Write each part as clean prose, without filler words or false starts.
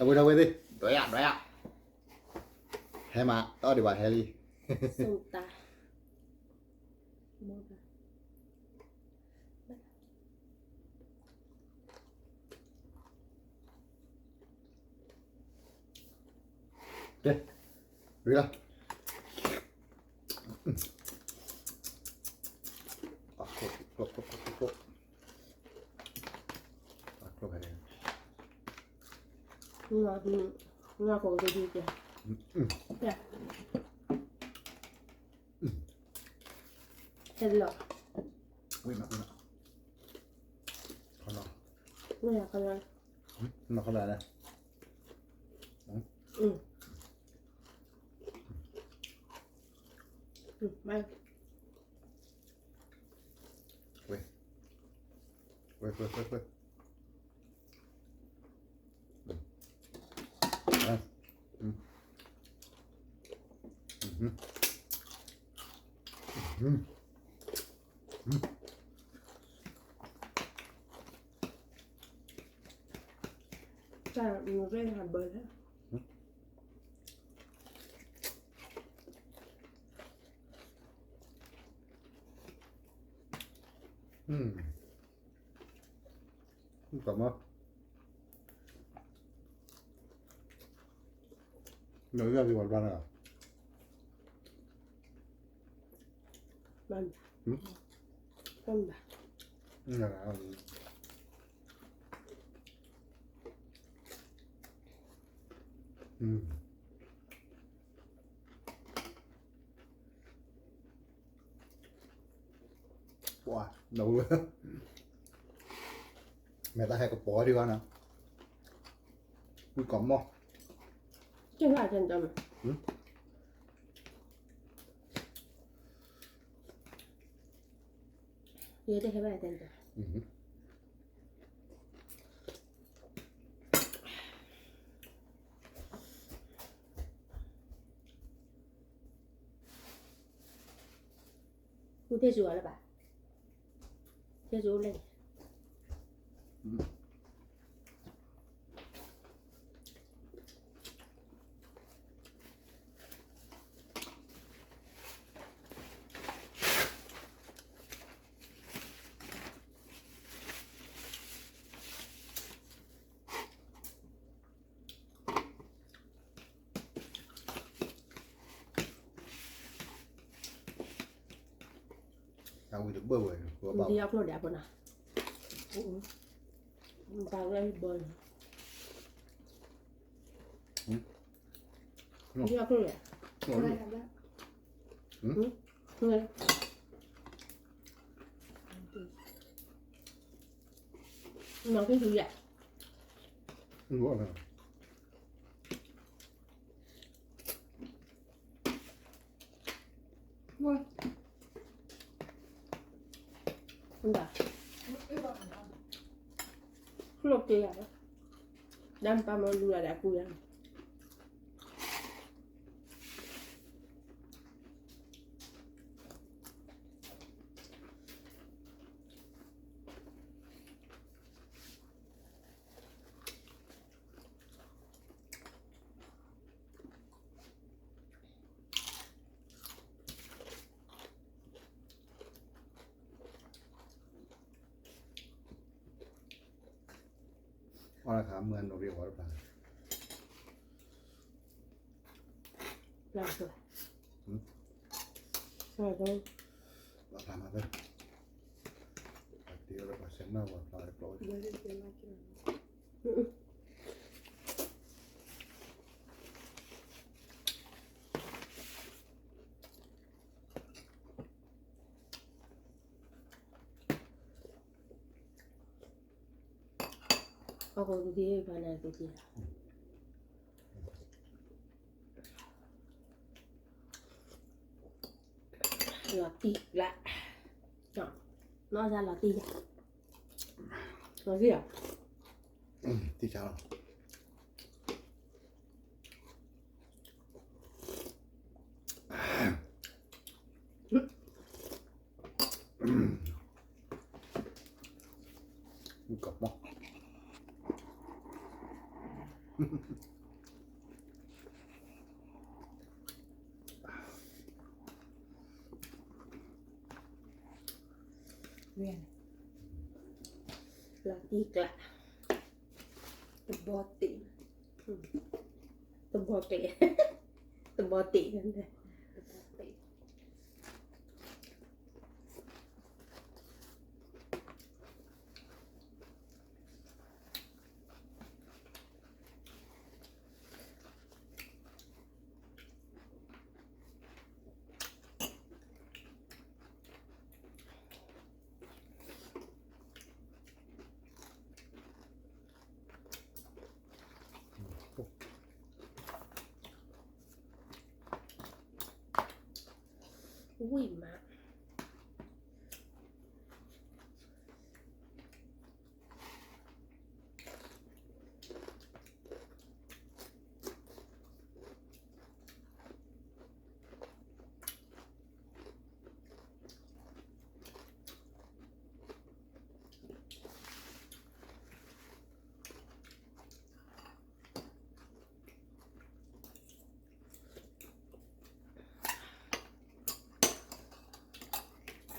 đâu đi đói ạ hè mà đó đi bà hè đi ส้มตาโมกะ đi đi đâu clop clop này งาของดีๆจ้ะเนี่ยเห็นหรอ quên mà con nó ไม่อยากกันเลย nó không lại đây ไม่ quên à.ใช่มีเรื่องหันเบอร์แล้วCảm ơn nói ra gì còn ban à มันต้นแบบ là wow nấu luôn mẹ ta hay có bó đi con nào có mò จังหวะจังจำเยอะได้แค่ไหนจังจำกูเทชัวแล้วป่ะเทชัวเลย tao bị được bơ rồi của บาง bảo ทีเอาโปรดแดดบนอ่ะมันตายได้เบอร์ที่เอาโปรดแดดอะไรทำได้เลยน้องที่ดูแหละ đúng rồi Vâng. Không đã. Lột kìa đó. Đâm pa mà lùa đã cùi ăn. con là khám mượn đồ điều hóa được Làm rồi. Rồi thôi. làm mà thôi tiêu là phải xem nào và phải lỗi Ako hindi pa natin sila. Roti lại. Nó ra roti ra. Có gì à? thì sao cọc mò เวียน ลาตีกละ ตะบอติ ตะบอเกะ ตะบอติกันเลย ตะบอติ อุ้ยมา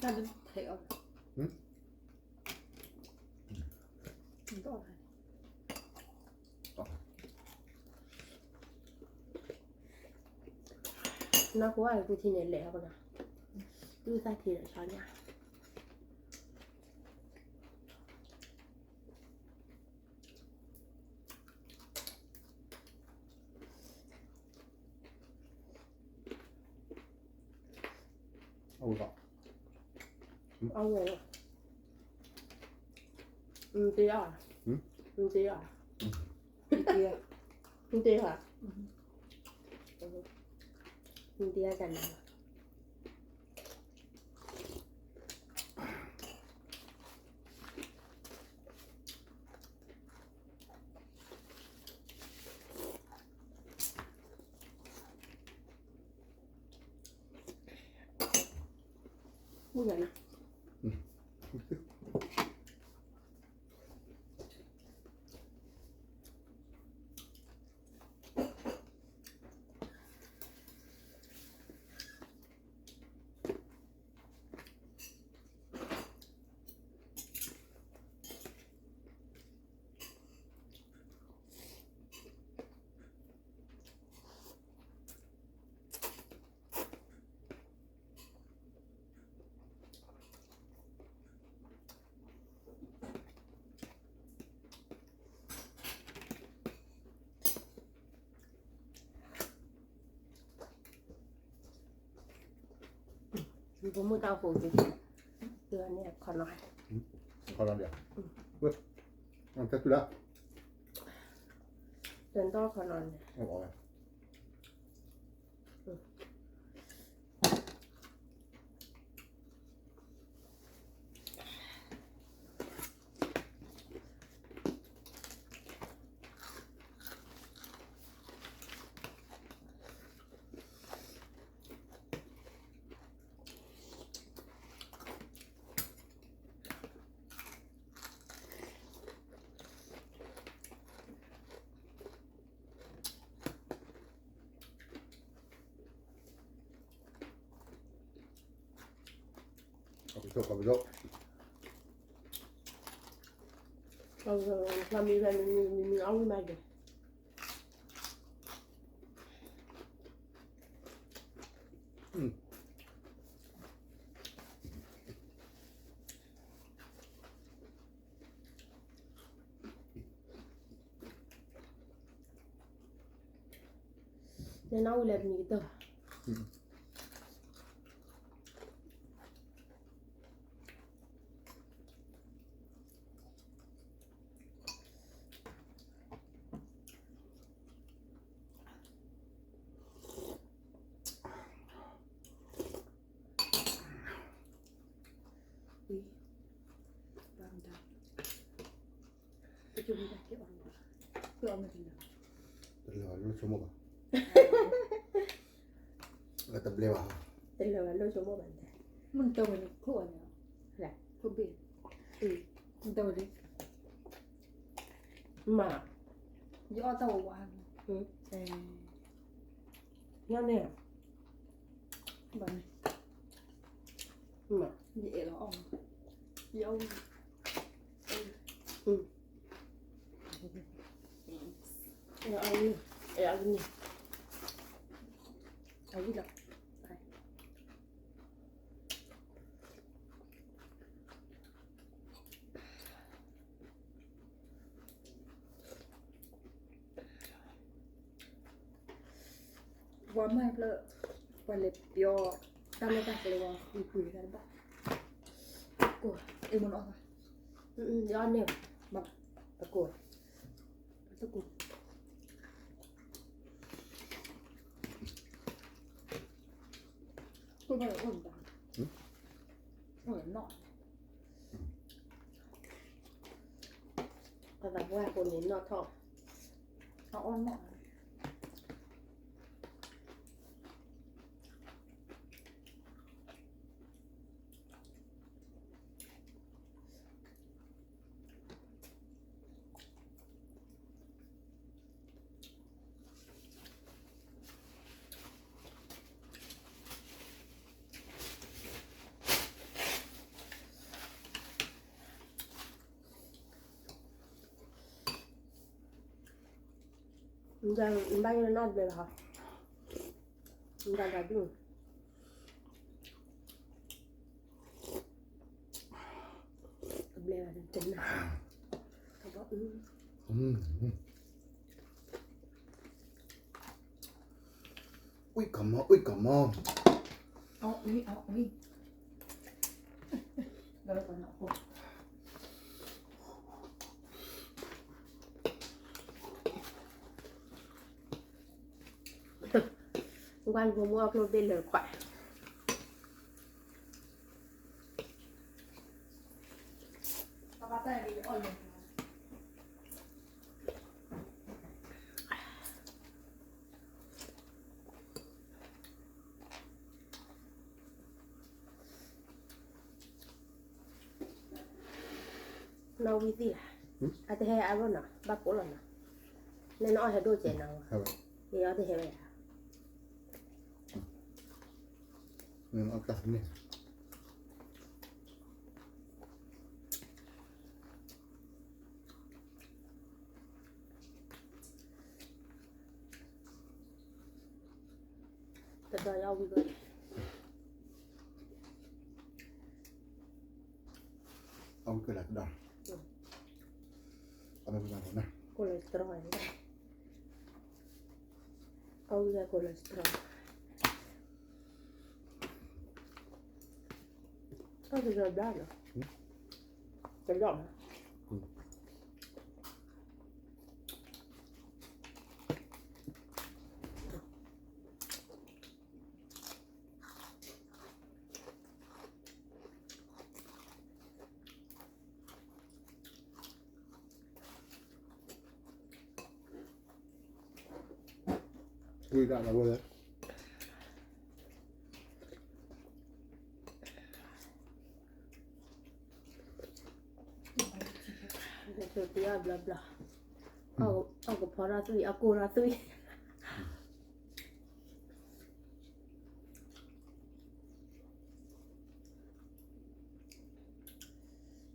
น่าจะเทออก อืม มันก็ออก น่ากลัวไอ้กูที่เน็ตแล้วกันนะดูตาทีละช้อนเนี่ย เอาต่อ เอาไงอ่ะตีอ่ะตีอ่ะ เกีย ตีอ่ะตีกันนะพูดอย่างนะ ผมมือเตาฝูจริงเดือนเนี่ยขอหน่อย ขอลองเดี๋ยวเว้ยมันจะสุดแล้ว เดือนต้องขอนอน เอาออกไป เอาไปโชว์เอาไปโชว์ เรามีอะไรมีเอาไม่มาเดี๋ยว nên nấu lên như thế cái chung cái on mình được เป็นร้อยลูกชั่วโมงอ่ะแล้วแต่เร็วอ่ะ tên là lôi số một bạn này มันโตมันขั้วเนี่ย là ขั้วเบียดมันโตดิ mà ย่อเต่าหวาน nhau nè บ้าน mà เย่แล้วอ่องเย่า rồi ăn đi ăn đi เอาที่ดับ ว่าไม่เลยวันเล็บยอตามเลยกันเลยว่าคุยกันบ้างกูมันออกมา do ăn nè แบบ ở cổ ở cổ กูไม่อ้วนจังอ้วนหน่อย và vặt qua cổ nhìn nó thọ เอาอ้วนหน่อย ra bao nhiêu nó về hả ra là đúng lẹ là tính này không có Ui cầm mò, ui cầm mò. เอาอุ้ยเราไปหน่อย quan vừa mua upload bên lời khỏe ปลาแต่ดีอ่อนลง nào vì gì à thế hay ăn luôn à bác cố lần à nên nó hay đôi chén nào Hả vậy? thì nó thế hay à Nên ăn tạt nè. thật ra nhau vì vậy Ông cứ lạc đòn. Ông làm thế nào? cholesterol này ông ra cholesterol có thể rồi đó nữa cái giọng hả Ui đã là bao giờ? rồi tí bla bla ông có phó ra tui cô ra tui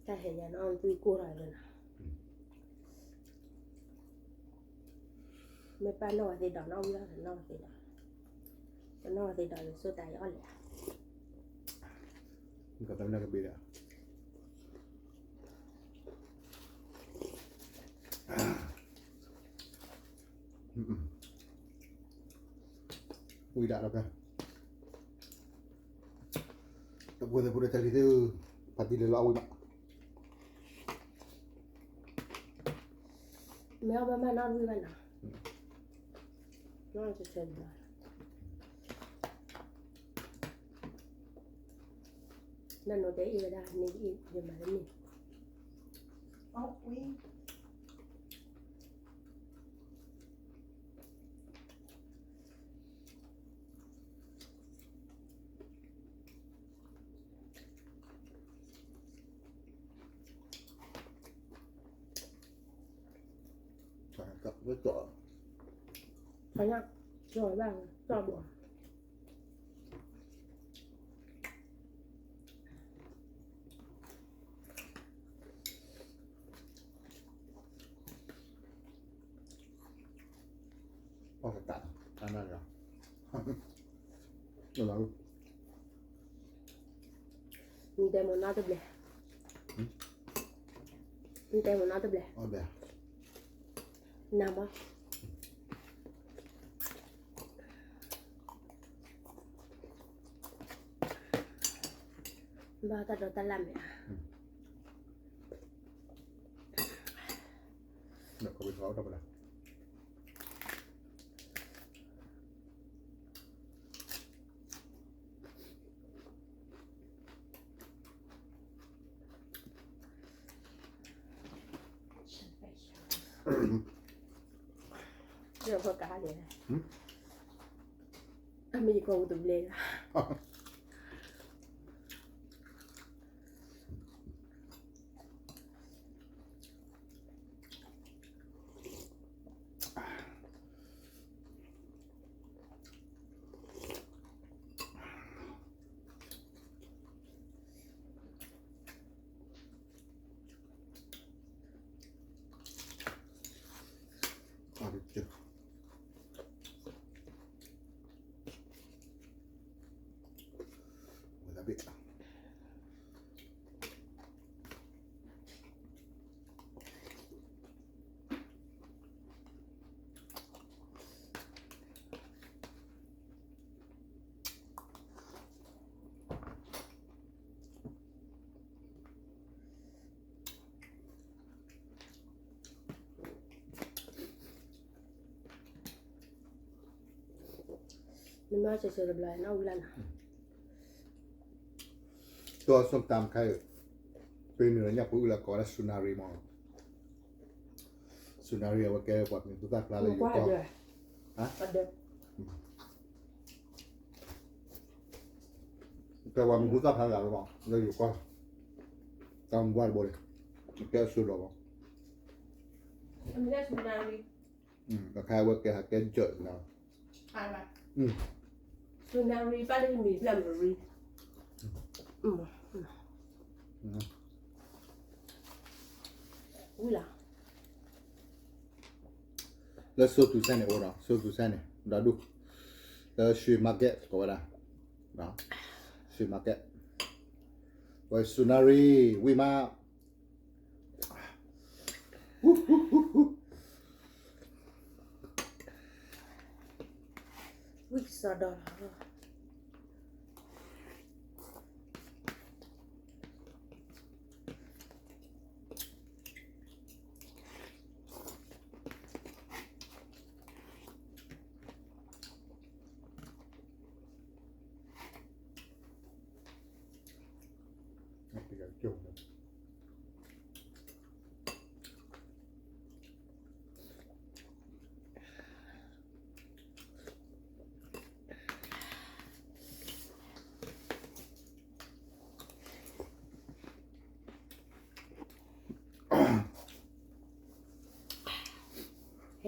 ta hiện nhà nó ăn tui cô rồi nè mấy ba nó thì đỏ nó ra thì nó thì đỏ số tài ó lẹ Enggak tahu nak beda. Ui đã rồi kan. Tak boleh cari tu. Pati dia lawa mak. mèo ba nó vui vậy nào nó ăn chơi rồi nên nó để ý ra nên ý để mà nó mình เอาอุ้ย กับไม่ต่อ เขาเนี่ยจ่อยบ้างจ่อยบ่ พ่อจะตัดอันนั้นเหรอเดี๋ยวเรา มีแต่หมดหน้าตัวเบลมีแต่หมดหน้าตัวเบล เอาแบบ น้ำวะบ้าตัดเราตัดลำเนี่ย เดี๋ยวเขาไปท้อทำอะไรเรื่องพอกาเลยนะอเมริกาตัวเบล เอาไปเจอเวลาเบ็ดนี่มาเฉยๆเลยนะอุลัน ตัวส้มตำใครเป็นเหนือเนี่ยพูดแล้วก็แล้วสุนารีมองสุนารีว่าแกบอกมีตัวตาปลาเลยอยู่ก็ฮะ ก็เดิม แต่ว่ามีตัวตาปลาเลยบอกเราอยู่ก็ตามวันบนแกสุดหรอก อันนี้สุนารี ก็แค่ว่าแกหาแกเจอเนาะ อะไร อืม สุนารีป้าได้มีลำรีอุ้ยล่ะ แล้วสูตรตุเส้นเนี่ยโอ้เนาะสูตรตุเส้นเนี่ยเราดูแล้วชื่อมาร์เก็ตก็ว่าได้เนาะชื่อมาร์เก็ตว่าสุนารีวิมา วิกซอดอ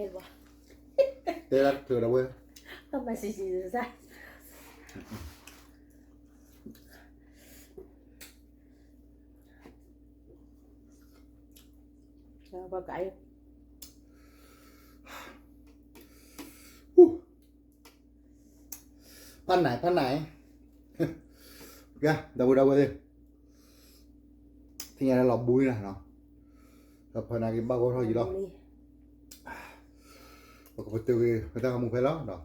เห็นปะ เดี๋ยวเธอเราเว้ย ต้องมาสีใส่แล้วก็ไก่ พันไหนพันไหนแกเดาเว้ยที่ไงเราบุ้ยนะเนาะเราพนักกินบ้าก็เท่าอยู่หรอกเราก็ไปเจอไปตั้งมุมไปแล้วเนาะ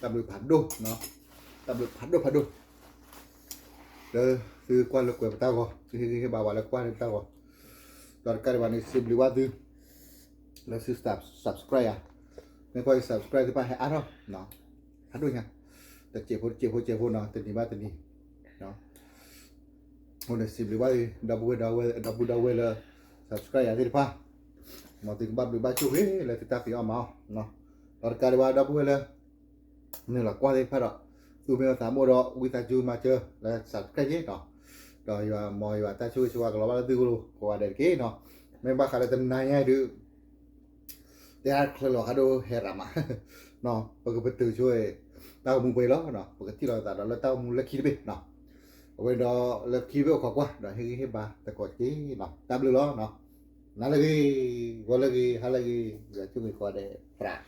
ตำลึกผัดดูเนาะตำลึกผัดดูเดี๋ยวซื้อกวนแล้วกวนไปตั้งก็ซื้อที่บ้านแล้วกวนไปตั้งก็ตอนการวันนี้สิบหรือว่าซื้อแล้วซื้อ subscribe อ่ะไม่ค่อย subscribe ที่ป้าให้อ่านหรอกเนาะผัดดูยังแต่เจ็บพูดเนาะแต่นี่บ้านแต่นี่เนาะคนสิบหรือว่าดับเบิลเลย subscribe อย่างที่ป้ามาถึงบ้านหรือบ้านช่วยเลยติดตามพี่อ้อมเอาเนาะตอนการว่าดับเบิลเลยนี่แหละกว่าที่พัดอ่ะดูเป็นภาษาโมดวิตาจูมาเจอแล้ว subscribe เนาะโดยว่ามอยว่าตาช่วยว่าเราว่าดูรู้ว่าเด็กเนาะไม่บ้าใครจะนายให้ดู dia kalau kado herama no bagi betulช่วยtahu mungไปแล้วเนาะปกติเราแต่เราtahu mung leki lebihเนาะเอาไว้เนาะ leki ไปกว่าเนาะให้บาแต่กดจีเนาะตามเลยเนาะนั่นlagi gua lagi hal lagi ya cuma kau ada pra